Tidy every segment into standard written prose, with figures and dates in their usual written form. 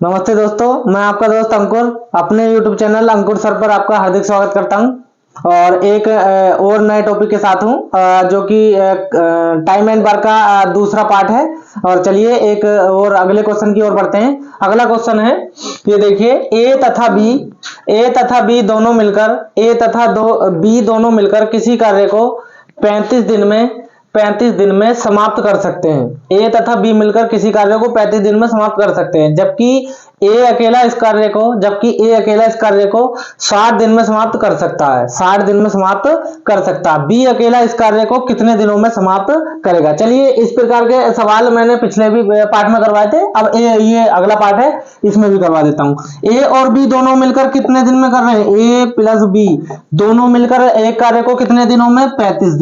नमस्ते दोस्तों, मैं आपका दोस्त अंकुर अपने YouTube चैनल अंकुर सर पर आपका हार्दिक स्वागत करता हूं और एक और नए टॉपिक के साथ हूं जो कि टाइम एंड वर्क का दूसरा पार्ट है। और चलिए एक और अगले क्वेश्चन की ओर बढ़ते हैं। अगला क्वेश्चन है, ये देखिए, ए तथा बी दोनों मिलकर किसी कार्य को 35 दिन में समाप्त कर सकते हैं। ए तथा बी मिलकर किसी कार्य को 35 दिन में समाप्त कर सकते हैं, जबकि ए अकेला इस कार्य को 60 दिन में समाप्त कर सकता है। 60 दिन में समाप्त कर सकता है। बी अकेला इस कार्य को कितने दिनों में समाप्त करेगा? चलिए, इस प्रकार के सवाल मैंने पिछले भी पार्ट में करवाए थे। अब ये अगला पार्ट है, इसमें भी करवा देता हूं। ए और बी दोनों मिलकर कितने दिन में कर रहे हैं? ए प्लस बी दोनों मिलकर एक कार्य को कितने दिनों में? 35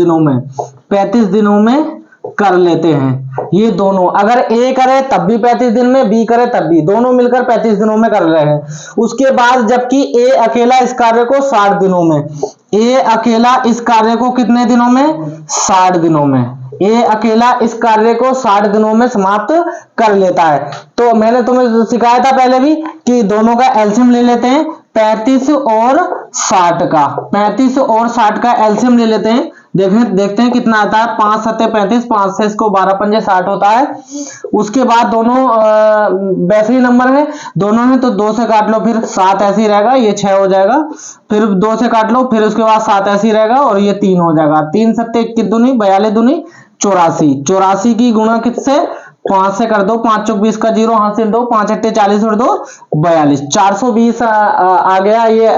दिनों में कर लेते हैं। ये दोनों, अगर ए करे तब भी 35 दिन में, बी करे तब भी, दोनों मिलकर 35 दिनों में कर रहे हैं। उसके बाद जबकि ए अकेला इस कार्य को 60 दिनों में, ए अकेला इस कार्य को कितने दिनों में? 60 दिनों में। ए अकेला इस कार्य को 60 दिनों में समाप्त कर लेता है। तो मैंने तुम्हें सिखाया था पहले भी कि दोनों का एलसीएम ले लेते हैं, 35 और 60 का। 35 और 60 का एलसीएम ले लेते हैं, देखते हैं कितना आता है। 5 7 35, 5 से इसको 12 पंजे 60 होता है। उसके बाद दोनों वैसे ही नंबर है, दोनों में तो 2 से काट लो, फिर 7 ऐसे ही रहेगा, ये 6 हो जाएगा। फिर 2 से काट लो, फिर उसके बाद 7 ऐसे ही रहेगा और ये 3 हो जाएगा। 3 सत्ते 21 दूनी 42 दूनी 84। 84 की गुणा किससे? 5 से कर दो, 5 चौक 20 का 0 हासिल दो, 5 अट्टे 40 और 2 42। 420 आ गया ये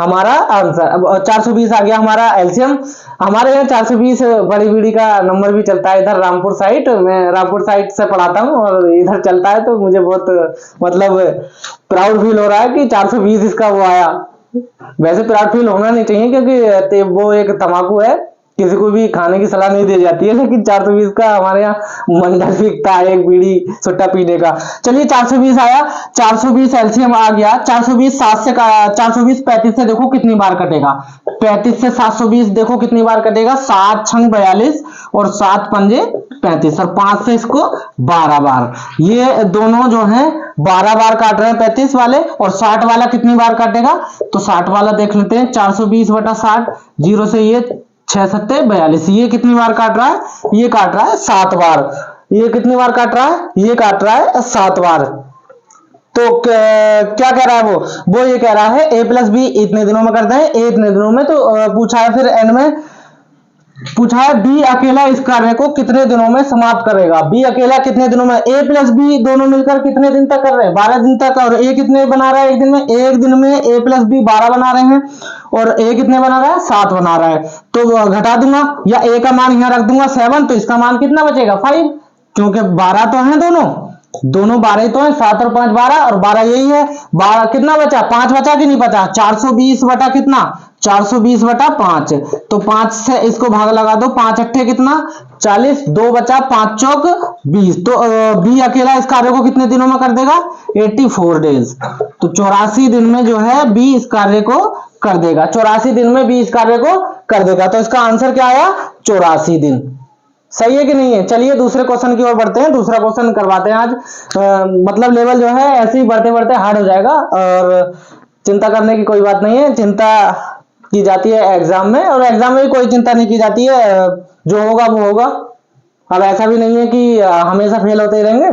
हमारा आंसर। 420 आ गया हमारा एलसीएम। हमारे यहाँ 420 बड़ी बीड़ी का नंबर भी चलता है इधर रामपुर साइड। मैं रामपुर साइड से पढ़ाता हूँ और इधर चलता है, तो मुझे बहुत मतलब प्राउड फील हो रहा है कि 420 इसका वो आया। वैसे प्राउड फील होना नहीं चाहिए, क्योंकि वो एक तम्बाकू है, किसी को भी खाने की सलाह नहीं दी जाती है, लेकिन 420 का हमारे यहाँ मंडल बिकता है एक बीड़ी सुट्टा पीने का। चलिए 420 आया, 420 एलसीएम आ गया। 420 7 से 420 35 से देखो कितनी बार कटेगा? 35 से 720 देखो कितनी बार कटेगा? 7 छंग 42 और 7 पंजे 35 और 5 से इसको 12 बार। ये दोनों जो है 12 बार काट रहे हैं 35 वाले, और 60 वाला कितनी बार काटेगा? तो 60 वाला देख लेते हैं। 420 बटा 60, 0 से ये 6 सत्ते 42। ये कितनी बार काट रहा है? ये काट रहा है 7 बार। ये कितनी बार काट रहा है? ये काट रहा है 7 बार। तो क्या कह रहा है वो ये कह रहा है ए प्लस बी इतने दिनों में करते हैं, ए इतने दिनों में। तो पूछा है, फिर एंड में पूछा है बी अकेला इस कार्य को कितने दिनों में समाप्त करेगा? बी अकेला कितने दिनों में? ए प्लस बी दोनों मिलकर कितने दिन तक कर रहे हैं? 12 दिन तक। और ए कितने बना रहा है एक दिन में? एक दिन में ए प्लस बी 12 बना रहे हैं, और ए कितने बना रहा है? 7 बना रहा है। तो घटा दूंगा, या ए का मान यहां रख दूंगा 7, तो इसका मान कितना बचेगा? 5, क्योंकि 12 तो है दोनों 12 ही तो है। 7 और 5 12, और 12 यही है। 12 कितना बचा? 5 बचा कि नहीं बचा? 420 बटा कितना? 420 बटा 5। तो 5 से इसको भाग लगा दो, 5 अट्ठे कितना? 40, 2 बचा, 5 चौक 20। तो बी अकेला इस कार्य को कितने दिनों में कर देगा? 84 डेज। तो 84 दिन में जो है बी इस कार्य को कर देगा। 84 दिन में बी इस कार्य को कर देगा। तो इसका आंसर क्या आया? 84 दिन। सही है कि नहीं है? चलिए दूसरे क्वेश्चन की ओर बढ़ते हैं। दूसरा क्वेश्चन करवाते हैं आज। मतलब लेवल जो है ऐसे ही बढ़ते बढ़ते हार्ड हो जाएगा, और चिंता करने की कोई बात नहीं है। चिंता की जाती है एग्जाम में, और एग्जाम में भी कोई चिंता नहीं की जाती है, जो होगा वो होगा। अब ऐसा भी नहीं है कि हमेशा फेल होते ही रहेंगे,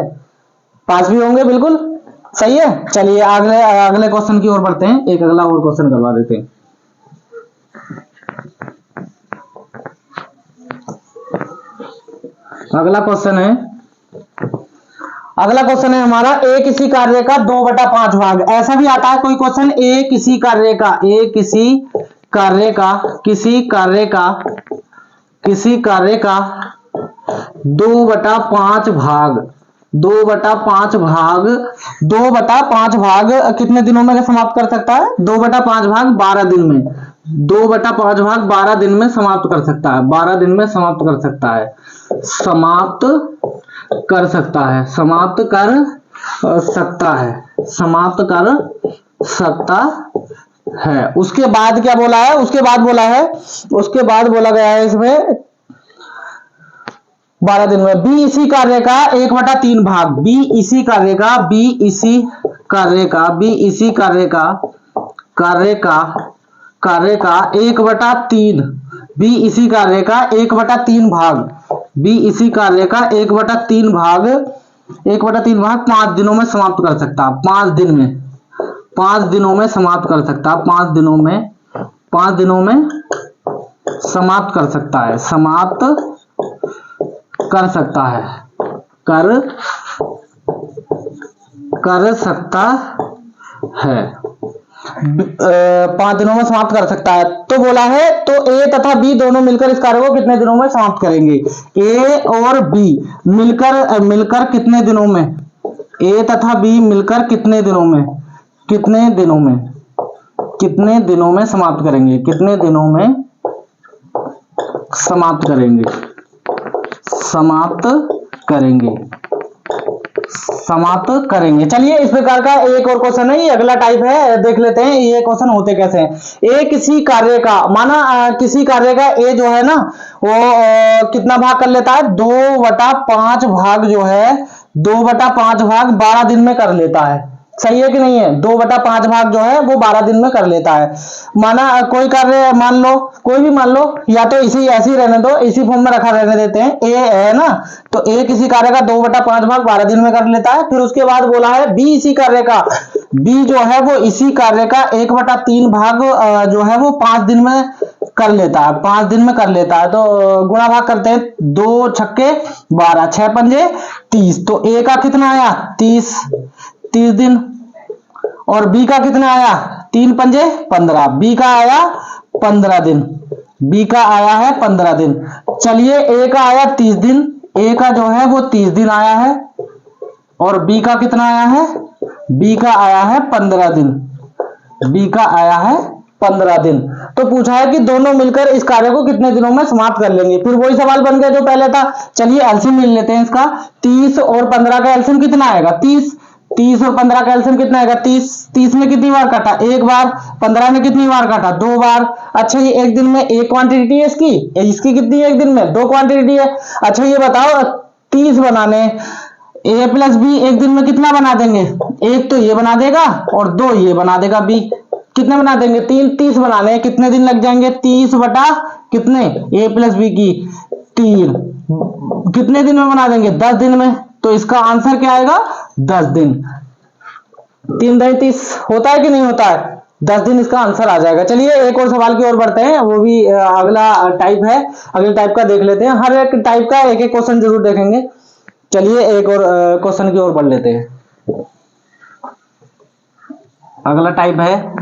पास भी होंगे बिल्कुल। सही है। चलिए अगले क्वेश्चन की ओर बढ़ते हैं। एक अगला और क्वेश्चन करवा देते हैं। अगला क्वेश्चन है हमारा, ए किसी कार्य का 2/5 भाग। ऐसा भी आता है कोई क्वेश्चन, ए किसी कार्य का 2/5 भाग। 2/5 भाग कितने दिनों में समाप्त कर सकता है? 2/5 भाग 12 दिन में। 2/5 भाग 12 दिन में समाप्त कर सकता है। 12 दिन में समाप्त कर सकता है। समाप्त कर सकता है। उसके बाद क्या बोला है? उसके बाद बोला गया है इसमें 12 दिन में। बी इसी कार्य का 1/3 भाग। बी इसी कार्य का, बी इसी कार्य का 1/3, बी इसी कार्य का 1/3 भाग, बी इसी कार्य का 1/3 भाग 5 दिनों में समाप्त कर सकता है। 5 दिनों में समाप्त कर सकता है। 5 दिनों में समाप्त कर सकता है। कर सकता है। 5 दिनों में समाप्त कर सकता है। तो बोला है तो ए तथा बी दोनों मिलकर इस कार्य को कितने दिनों में समाप्त करेंगे? ए और बी मिलकर कितने दिनों में? ए तथा बी मिलकर कितने दिनों में समाप्त करेंगे? कितने दिनों में समाप्त करेंगे। चलिए इस प्रकार का एक और क्वेश्चन है, ये अगला टाइप है, देख लेते हैं ये क्वेश्चन होते कैसे हैं। ए किसी कार्य का, माना किसी कार्य का ए जो है ना वो कितना भाग कर लेता है? 2/5 भाग जो है 2/5 भाग 12 दिन में कर लेता है। सही है कि नहीं है? 2/5 भाग जो है वो 12 दिन में कर लेता है। माना कोई कार्य मान लो, कोई भी मान लो, या तो इसी ऐसे ही रहने दो, इसी फॉर्म में रखा रहने देते हैं। ए है ना, तो ए किसी कार्य का 2/5 भाग 12 दिन में कर लेता है। फिर उसके बाद बोला है बी इसी कार्य का, बी जो है वो इसी कार्य का 1/3 भाग जो है वो 5 दिन में कर लेता है। 5 दिन में कर लेता है। तो गुणा भाग करते हैं, 2 छक्के 12, 6 पंजे 30। तो ए का कितना आया? 30 दिन। और बी का कितना आया? 3 पंजे 15, बी का आया 15 दिन। बी का आया है 15 दिन। चलिए ए का आया 30 दिन, ए का जो है वो 30 दिन आया है। और बी का कितना आया है? बी का आया है 15 दिन। बी का आया है 15 दिन। तो पूछा है कि दोनों मिलकर इस कार्य को कितने दिनों में समाप्त कर लेंगे। फिर वही सवाल बन गया जो पहले था। चलिए एलसीएम ले लेते हैं इसका। 30 और 15 का एलसीएम कितना आएगा? 30 और 15 का एलसीएम कितना आएगा? 30 में कितनी बार काटा? 1 बार। 15 में कितनी बार काटा? 2 बार। अच्छा ये एक दिन में एक क्वांटिटी है इसकी कितनी है? एक दिन में 2 क्वांटिटी है। अच्छा ये बताओ 30 बनाने ए प्लस बी एक दिन में कितना बना देंगे? एक तो ये बना देगा और 2 ये बना देगा बी। कितने बना देंगे? 30 बनाने कितने दिन लग जाएंगे? 30 बटा कितने? ए प्लस बी की 3 कितने दिन में बना देंगे? 10 दिन में। तो इसका आंसर क्या आएगा? 10 दिन। 3 × 30 होता है कि नहीं होता है? 10 दिन इसका आंसर आ जाएगा। चलिए एक और सवाल की ओर बढ़ते हैं, वो भी अगला टाइप है। अगले टाइप का देख लेते हैं। हर एक टाइप का एक एक क्वेश्चन जरूर देखेंगे। चलिए एक और क्वेश्चन की ओर बढ़ लेते हैं। अगला टाइप है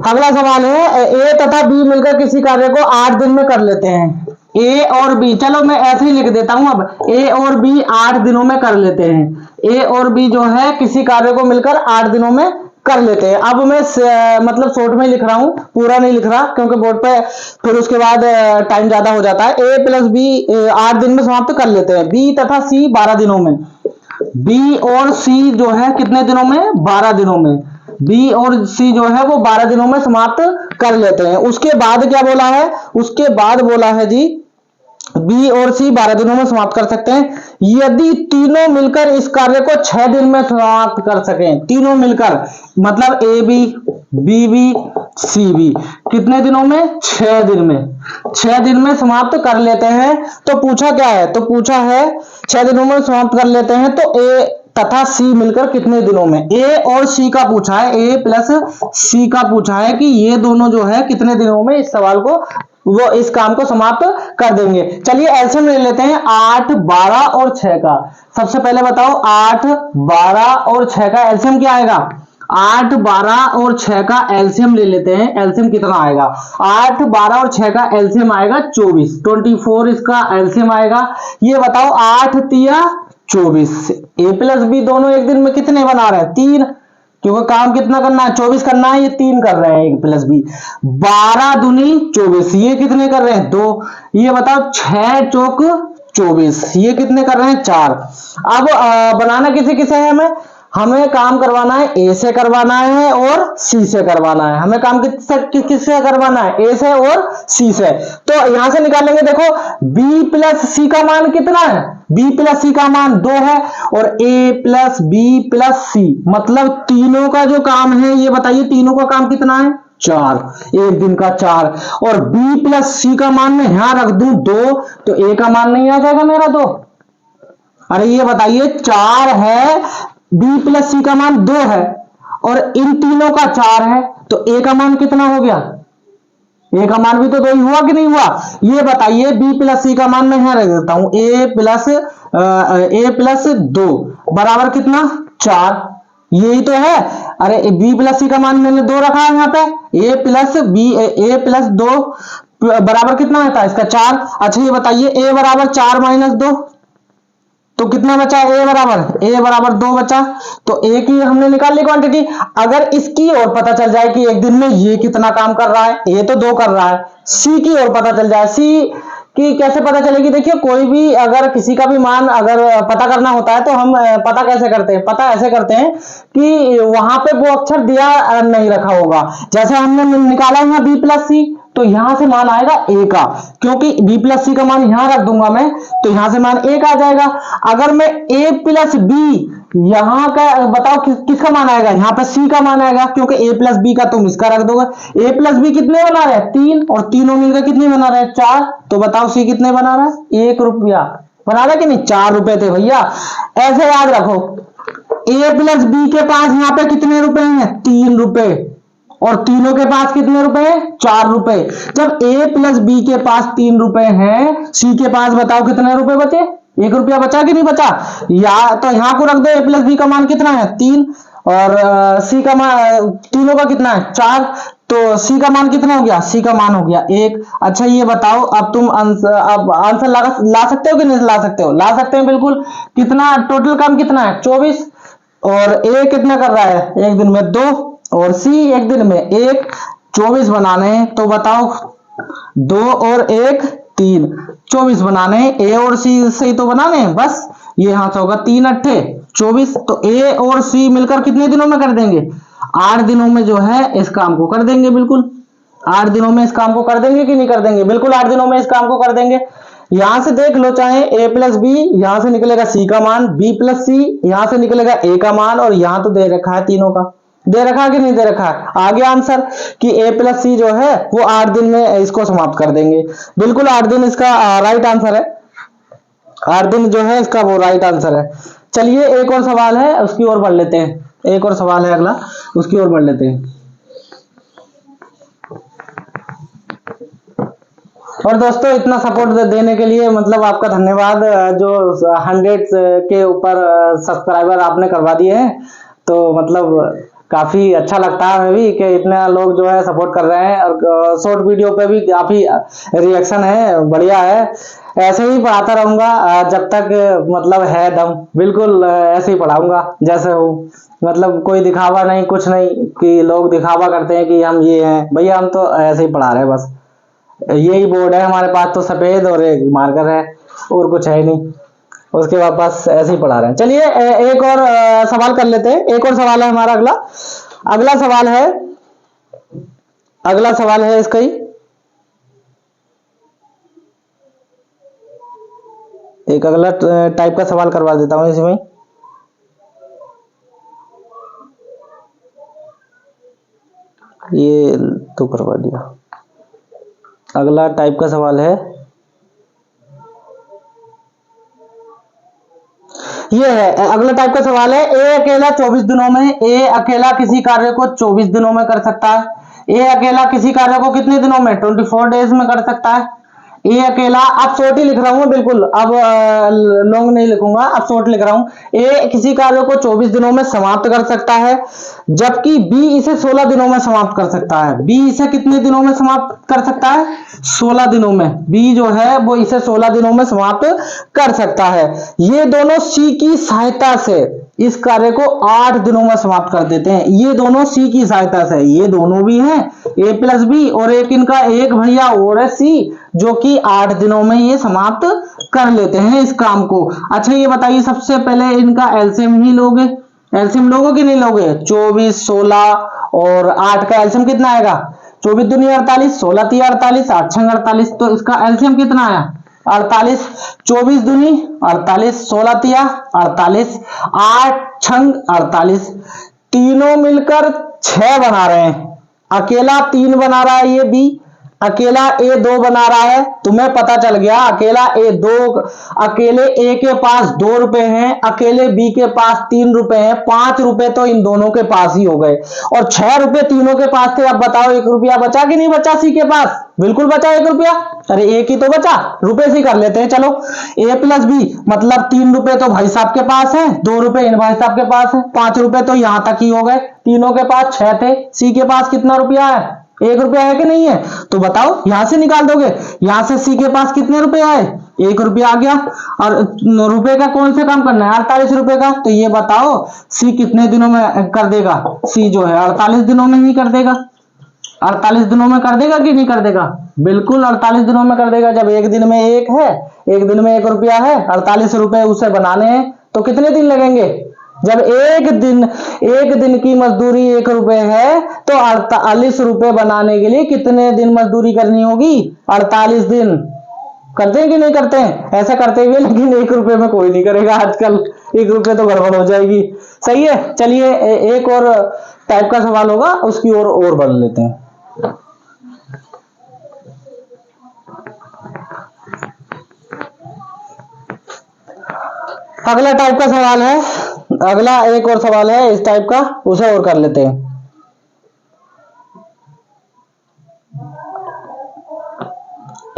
अगला सवाल है ए तथा बी मिलकर किसी कार्य को 8 दिन में कर लेते हैं। ए और बी, चलो मैं ऐसे ही लिख देता हूं। अब ए और बी 8 दिनों में कर लेते हैं। ए और बी जो है किसी कार्य को मिलकर 8 दिनों में कर लेते हैं। अब मैं मतलब शॉर्ट में लिख रहा हूं, पूरा नहीं लिख रहा क्योंकि बोर्ड पे फिर उसके बाद टाइम ज्यादा हो जाता है। ए प्लस बी 8 दिन में समाप्त कर लेते हैं। बी तथा सी 12 दिनों में। बी और सी जो है कितने दिनों में? 12 दिनों में। बी और सी जो है वो 12 दिनों में समाप्त कर लेते हैं। उसके बाद क्या बोला है? उसके बाद बोला है जी बी और सी 12 दिनों में समाप्त कर सकते हैं यदि तीनों मिलकर इस कार्य को 6 दिन में समाप्त कर सकें। तीनों मिलकर मतलब A B, B B, C B कितने दिनों में? 6 दिन में। 6 दिन में समाप्त कर लेते हैं। तो पूछा क्या है? तो पूछा है 6 दिनों में समाप्त कर लेते हैं। तो ए तथा सी मिलकर कितने दिनों में? ए और सी का पूछा है, ए प्लस सी का पूछा है कि ये दोनों जो है कितने दिनों में इस सवाल को वो इस काम को समाप्त कर देंगे। चलिए एलसीएम ले लेते हैं 8, 12 और 6 का। सबसे पहले बताओ 8, 12 और 6 का एलसीएम क्या आएगा? 8, 12 और 6 का एलसीएम ले लेते हैं। एलसीएम कितना आएगा? 8, 12 और 6 का एलसीएम आएगा 24 इसका एलसीएम आएगा। ये बताओ 8 तिया 24। ए प्लस बी दोनों एक दिन में कितने बना रहे हैं? 3, क्योंकि काम कितना करना है? 24 करना है। ये 3 कर रहे हैं ए प्लस बी। 12 दूनी 24, ये कितने कर रहे हैं? 2। ये बताओ 6 चौक 24, ये कितने कर रहे हैं? 4। अब बनाना किसे किसे है हमें? हमें काम करवाना है ए से करवाना है और सी से करवाना है। हमें काम किससे करवाना है, ए से और सी से। तो यहां से निकालेंगे, देखो बी प्लस सी का मान कितना है, बी प्लस सी का मान 2 है और ए प्लस बी प्लस सी, मतलब तीनों का जो काम है ये बताइए, तीनों का काम कितना है 4, एक दिन का 4। और b प्लस सी का मान मैं यहां रख दूं 2, तो a का मान नहीं आ जाएगा मेरा तो। अरे ये बताइए 4 है, b प्लस सी का मान 2 है और इन तीनों का 4 है, तो a का मान कितना हो गया, a का मान भी तो 2 ही हुआ कि नहीं हुआ। ये बताइए b प्लस सी का मान मैं यहां रख देता हूं, a प्लस 2 बराबर कितना 4, यही तो है। अरे b प्लस सी का मान मैंने 2 रखा है यहाँ पे, a प्लस 2 बराबर कितना होता है इसका 4। अच्छा ये बताइए a बराबर 4 माइनस 2, तो कितना बचा, a बराबर 2 बचा। तो a की हमने निकाल ली क्वांटिटी। अगर इसकी और पता चल जाए कि एक दिन में ये कितना काम कर रहा है, a तो 2 कर रहा है, c की और पता चल जाए, c कि कैसे पता चलेगी, देखिए कोई भी अगर किसी का भी मान अगर पता करना होता है तो हम पता कैसे करते हैं, पता ऐसे करते हैं कि वहां पे वो अक्षर दिया नहीं रखा होगा। जैसे हमने निकाला है बी प्लस सी, तो यहां से मान आएगा ए का, क्योंकि बी प्लस सी का मान यहां रख दूंगा मैं, तो यहां से मान ए का आ जाएगा। अगर मैं ए प्लस बी यहां का बताओ किसका मान आएगा, यहां पे सी का मान आएगा, क्योंकि ए प्लस बी का तुम इसका रख दोगे। ए प्लस बी कितने बना रहे हैं 3, और तीनों मिलकर कितने बना रहे हैं 4, तो बताओ सी कितने बना रहा है 1 रुपया बना रहा है कि नहीं, 4 रुपए थे भैया। ऐसे याद रखो, ए प्लस बी के पास यहां पे कितने रुपए हैं 3 रुपए, और तीनों के पास कितने रुपए हैं 4 रुपए। जब ए प्लस बी के पास 3 रुपए हैं, सी के पास बताओ कितने रुपए बचे, 1 रुपया बचा कि नहीं बचा, या तो यहां को रख दो, ए प्लस बी का मान कितना है 3 और सी का मान तीनों का कितना है 4, तो सी का मान कितना हो गया, सी का मान हो गया 1। अच्छा ये बताओ, अब तुम आंसर ला सकते हो कि नहीं ला सकते हो, ला सकते हो बिल्कुल। कितना टोटल काम कितना है 24, और ए कितना कर रहा है एक दिन में 2, और सी एक दिन में 1, 24 बनाने हैं, तो बताओ 2 और 1 3, 24 बनाने हैं, ए और सी से ही तो बनाने हैं बस। ये यहां से होगा 3 अट्ठे 24, तो ए और सी मिलकर कितने दिनों में कर देंगे, 8 दिनों में जो है इस काम को कर देंगे, बिल्कुल 8 दिनों में इस काम को कर देंगे कि नहीं कर देंगे, बिल्कुल 8 दिनों में इस काम को कर देंगे। यहां से देख लो, चाहे a प्लस बी, यहां से निकलेगा c का मान, b प्लस सी यहां से निकलेगा a का मान, और यहां तो दे रखा है तीनों का, दे रखा है कि नहीं दे रखा है, आ गया आंसर कि a प्लस सी जो है वो 8 दिन में इसको समाप्त कर देंगे। बिल्कुल 8 दिन इसका राइट आंसर है, 8 दिन जो है इसका वो राइट आंसर है। चलिए एक और सवाल है उसकी ओर बढ़ लेते हैं, एक और सवाल है अगला, उसकी ओर बढ़ लेते हैं। और दोस्तों इतना सपोर्ट देने के लिए मतलब आपका धन्यवाद, जो 100 के ऊपर सब्सक्राइबर आपने करवा दिए हैं, तो मतलब काफी अच्छा लगता है हमें भी कि इतना लोग जो है सपोर्ट कर रहे हैं, और शॉर्ट वीडियो पे भी काफी रिएक्शन है, बढ़िया है। ऐसे ही पढ़ाता रहूंगा जब तक मतलब है दम, बिल्कुल ऐसे ही पढ़ाऊंगा जैसे हो, मतलब कोई दिखावा नहीं, कुछ नहीं कि लोग दिखावा करते हैं कि हम ये हैं, भैया हम तो ऐसे ही पढ़ा रहे हैं बस। यही बोर्ड है हमारे पास तो सफेद, और एक मार्कर है, और कुछ है नहीं, उसके बाद बस ऐसे ही पढ़ा रहे हैं। चलिए एक और सवाल कर लेते हैं, एक और सवाल है हमारा अगला, अगला सवाल है, अगला सवाल है इसका ही एक अगला टाइप का सवाल करवा देता हूं इसमें। ये तो करवा दिया। अगला टाइप का सवाल है, ये है अगला टाइप का सवाल है, ए अकेला 24 दिनों में, ए अकेला किसी कार्य को 24 दिनों में कर सकता है, ए अकेला किसी कार्य को कितने दिनों में 24 डेज में कर सकता है। ए अकेला, अब शॉर्ट ही लिख रहा हूं बिल्कुल, अब लॉन्ग नहीं लिखूंगा, अब शॉर्ट लिख रहा हूं। ए किसी कार्य को 24 दिनों में समाप्त कर सकता है, जबकि बी इसे 16 दिनों में समाप्त कर सकता है। बी इसे कितने दिनों में समाप्त कर सकता है 16 दिनों में, बी जो है वो इसे 16 दिनों में समाप्त कर सकता है। ये दोनों सी की सहायता से इस कार्य को 8 दिनों में समाप्त कर देते हैं, ये दोनों सी की सहायता से, ये दोनों भी हैं ए प्लस बी, और एक इनका एक भैया और है सी, जो कि 8 दिनों में ये समाप्त कर लेते हैं इस काम को। अच्छा ये बताइए, सबसे पहले इनका एलसीएम ही लोगे, एलसीएम लोगे कि नहीं लोगे? 24, 16 और 8 का एलसीएम कितना आएगा? 24 दूनी 48, 16 ती 48, 8 छंग 48। तो इसका एलसीएम कितना आया? 48। 24 दूनी 48, 16 तिया 48, 8 छंग 48। तीनों मिलकर 6 बना रहे हैं। अकेला 3 बना रहा है ये बी, अकेला ए 2 बना रहा है। तुम्हें पता चल गया अकेला ए 2, अकेले ए के पास 2 रुपए हैं, अकेले बी के पास 3 रुपए हैं। 5 रुपए तो इन दोनों के पास ही हो गए और 6 रुपए तीनों के पास थे। अब बताओ 1 रुपया बचा कि नहीं बचा सी के पास? बिल्कुल बचा 1 रुपया। अरे एक ही तो बचा, रुपए से कर लेते हैं। चलो ए प्लस बी मतलब 3 रुपए तो भाई साहब के पास है, 2 रुपए इन भाई साहब के पास है, 5 रुपए तो यहां तक ही हो गए। तीनों के पास 6 थे, सी के पास कितना रुपया है? 1 रुपया है कि नहीं है? तो बताओ यहां से निकाल दोगे, यहां से सी के पास कितने रुपए आए? 1 रुपया आ गया। और रुपए का कौन से काम करना है? 48 रुपए का। तो ये बताओ सी कितने दिनों में कर देगा? सी जो है 48 दिनों में ही कर देगा। 48 दिनों में कर देगा कि नहीं कर देगा? बिल्कुल 48 दिनों में कर देगा। जब एक दिन में 1 है, एक दिन में 1 रुपया है, 48 रुपए उसे बनाने हैं तो कितने दिन लगेंगे? जब एक दिन की मजदूरी 1 रुपए है तो 48 रुपए बनाने के लिए कितने दिन मजदूरी करनी होगी? 48 दिन। करते हैं कि नहीं करते हैं? ऐसा करते हुए, लेकिन 1 रुपए में कोई नहीं करेगा आजकल। 1 रुपए तो गड़बड़ हो जाएगी। सही है, चलिए एक और टाइप का सवाल होगा, उसकी और बढ़ लेते हैं। अगला टाइप का सवाल है, अगला एक और सवाल है इस टाइप का, उसे और कर लेते हैं।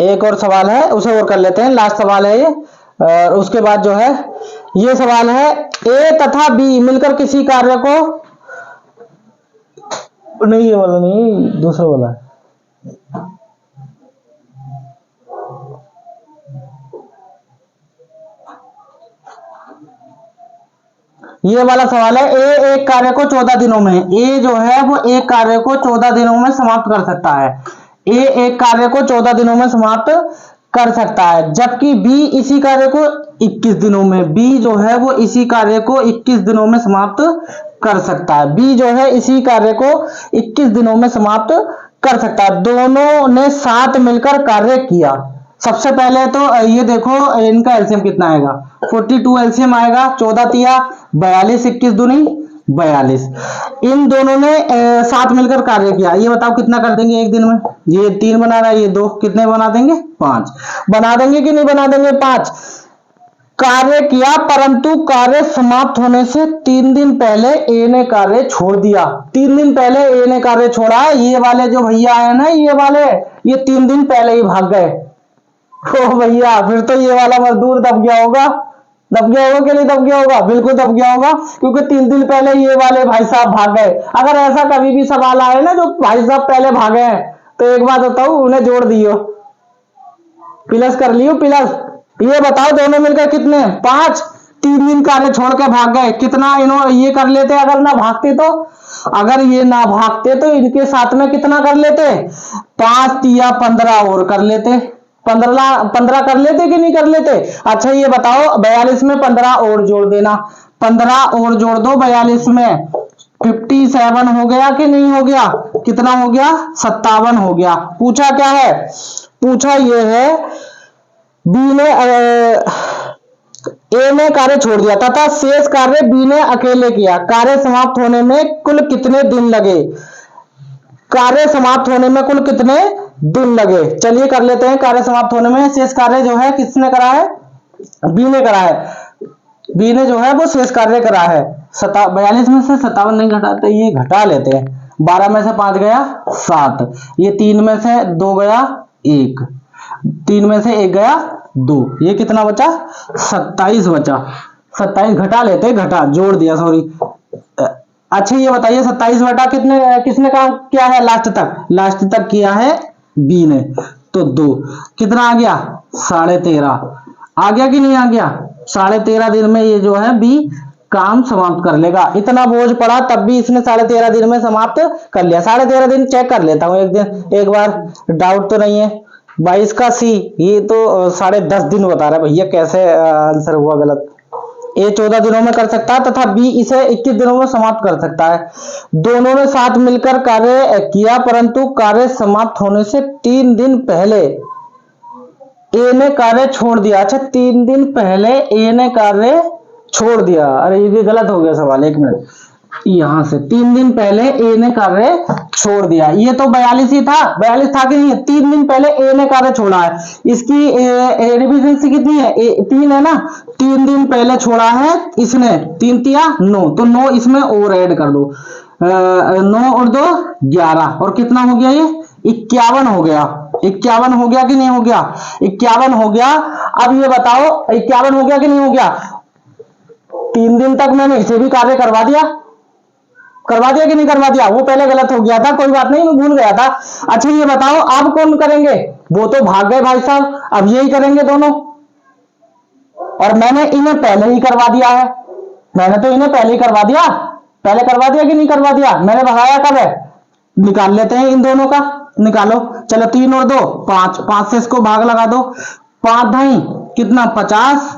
एक और सवाल है उसे और कर लेते हैं, लास्ट सवाल है ये। और उसके बाद जो है ये सवाल है, ए तथा बी मिलकर किसी कार्य को, नहीं ये वाला नहीं, दूसरा वाला है। ये वाला सवाल है, ए एक कार्य को 14 दिनों में, ए जो है वो एक कार्य को 14 दिनों में समाप्त कर सकता है। ए एक कार्य को 14 दिनों में समाप्त कर सकता है, जबकि बी इसी कार्य को 21 दिनों में, बी जो है वो इसी कार्य को 21 दिनों में समाप्त कर सकता है। बी जो है इसी कार्य को 21 दिनों में समाप्त कर सकता है। दोनों ने साथ मिलकर कार्य किया। सबसे पहले तो ये देखो इनका एलसीएम कितना आएगा? 42 एलसीएम आएगा। 14 तिया 42, 21 दूनी 42। इन दोनों ने साथ मिलकर कार्य किया। ये बताओ कितना कर देंगे एक दिन में? ये 3 बना रहा है, ये 2, कितने बना देंगे? 5 बना देंगे कि नहीं बना देंगे? 5 कार्य किया, परंतु कार्य समाप्त होने से 3 दिन पहले ए ने कार्य छोड़ दिया। 3 दिन पहले ए ने कार्य छोड़ा। ये वाले जो भैया है ना, ये वाले, ये 3 दिन पहले ही भाग गए। ओ भैया, फिर तो ये वाला मजदूर दब गया होगा। दब गया होगा कि नहीं दब गया होगा? बिल्कुल दब गया होगा, क्योंकि 3 दिन पहले ये वाले भाई साहब भाग गए। अगर ऐसा कभी भी सवाल आए ना जो भाई साहब पहले भागे हैं, तो एक बात बताओ, उन्हें जोड़ दियो, प्लस कर लियो, प्लस। ये बताओ दोनों मिलकर कितने? 5। 3 दिन कार्य छोड़ के भाग गए। कितना इन्होंने ये कर लेते अगर ना भागते तो? अगर ये ना भागते तो इनके साथ में कितना कर लेते? 5 तिया 15 और कर लेते। 15 कर लेते कि नहीं कर लेते? अच्छा ये बताओ 42 में 15 और जोड़ देना। 15 और जोड़ दो 42 में, 57 हो गया कि नहीं हो गया? कितना हो गया? 57 हो गया। पूछा क्या है? पूछा ये है, बी ने ए ने कार्य छोड़ दिया तथा शेष कार्य बी ने अकेले किया। कार्य समाप्त होने में कुल कितने दिन लगे? कार्य समाप्त होने में कुल कितने दिन लगे? चलिए कर लेते हैं। कार्य समाप्त होने में शेष कार्य जो है किसने करा है? बी ने करा है। बी ने जो है वो शेष कार्य करा है। 42 में से 57 नहीं घटाते, ये घटा लेते हैं। 12 में से 5 गया 7, ये 3 में से 2 गया 1, 3 में से 1 गया 2, ये कितना बचा? 27 बचा। 27 घटा लेते, घटा जोड़ दिया, सॉरी। अच्छा ये बताइए 27 बटा कितने किसने काम किया है लास्ट तक? लास्ट तक किया है बी ने, तो 2 कितना आ गया? 13.5 आ गया कि नहीं आ गया? 13.5 दिन में ये जो है बी काम समाप्त कर लेगा। इतना बोझ पड़ा तब भी इसने 13.5 दिन में समाप्त कर लिया। 13.5 दिन चेक कर लेता हूं एक दिन, एक बार, डाउट तो नहीं है। 22 का सी, ये तो 10.5 दिन बता रहा है भैया, कैसे आंसर हुआ गलत? ए 14 दिनों में कर सकता है तथा बी इसे 21 दिनों में समाप्त कर सकता है। दोनों ने साथ मिलकर कार्य किया, परंतु कार्य समाप्त होने से 3 दिन पहले ए ने कार्य छोड़ दिया। अच्छा, 3 दिन पहले ए ने कार्य छोड़ दिया। अरे ये भी गलत हो गया सवाल, 1 मिनट। यहां से 3 दिन पहले ए ने कार्य छोड़ दिया। ये तो 42 ही था, 42 था कि नहीं? 3 दिन पहले ए ने कार्य छोड़ा है। इसकी एफिशिएंसी कितनी है? 3 है ना। 3 दिन पहले छोड़ा है इसने, 3 तिया 9, तो 9 इसमें और ऐड कर दो। 9 और 2 11, और कितना हो गया? ये 51 हो गया। 51 हो गया कि नहीं हो गया? 51 हो गया। अब ये बताओ 51 हो गया कि नहीं हो गया? 3 दिन तक मैंने इसे भी कार्य करवा दिया कि नहीं करवा दिया? वो पहले गलत हो गया था, कोई बात नहीं, मैं भूल गया था। अच्छा ये बताओ अब कौन करेंगे? वो तो भाग गए भाई साहब, अब यही करेंगे दोनों। और मैंने इन्हें पहले ही करवा दिया है, मैंने तो इन्हें पहले ही करवा दिया। पहले करवा दिया कि नहीं करवा दिया? मैंने भगाया कब है? निकाल लेते हैं इन दोनों का, निकालो। चलो 3 और 2 5, 5 से इसको भाग लगा दो। 5 ढाई कितना? 50,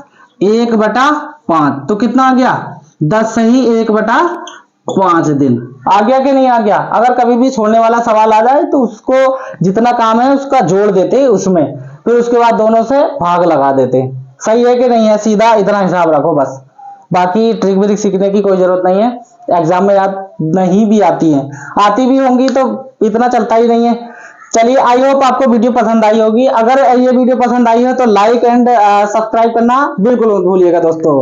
1/5, तो कितना आ गया? 10 सही 1/5 दिन। आ गया कि नहीं आ गया? अगर कभी भी छोड़ने वाला सवाल आ जाए तो उसको जितना काम है उसका जोड़ देते उसमें, फिर उसके बाद दोनों से भाग लगा देते। सही है कि नहीं है? सीधा इतना हिसाब रखो बस, बाकी ट्रिक व्रिक सीखने की कोई जरूरत नहीं है। एग्जाम में याद नहीं भी आती है, आती भी होंगी तो इतना चलता ही नहीं है। चलिए, आई होप आपको वीडियो पसंद आई होगी। अगर ये वीडियो पसंद आई है तो लाइक एंड सब्सक्राइब करना बिल्कुल मत भूलिएगा दोस्तों।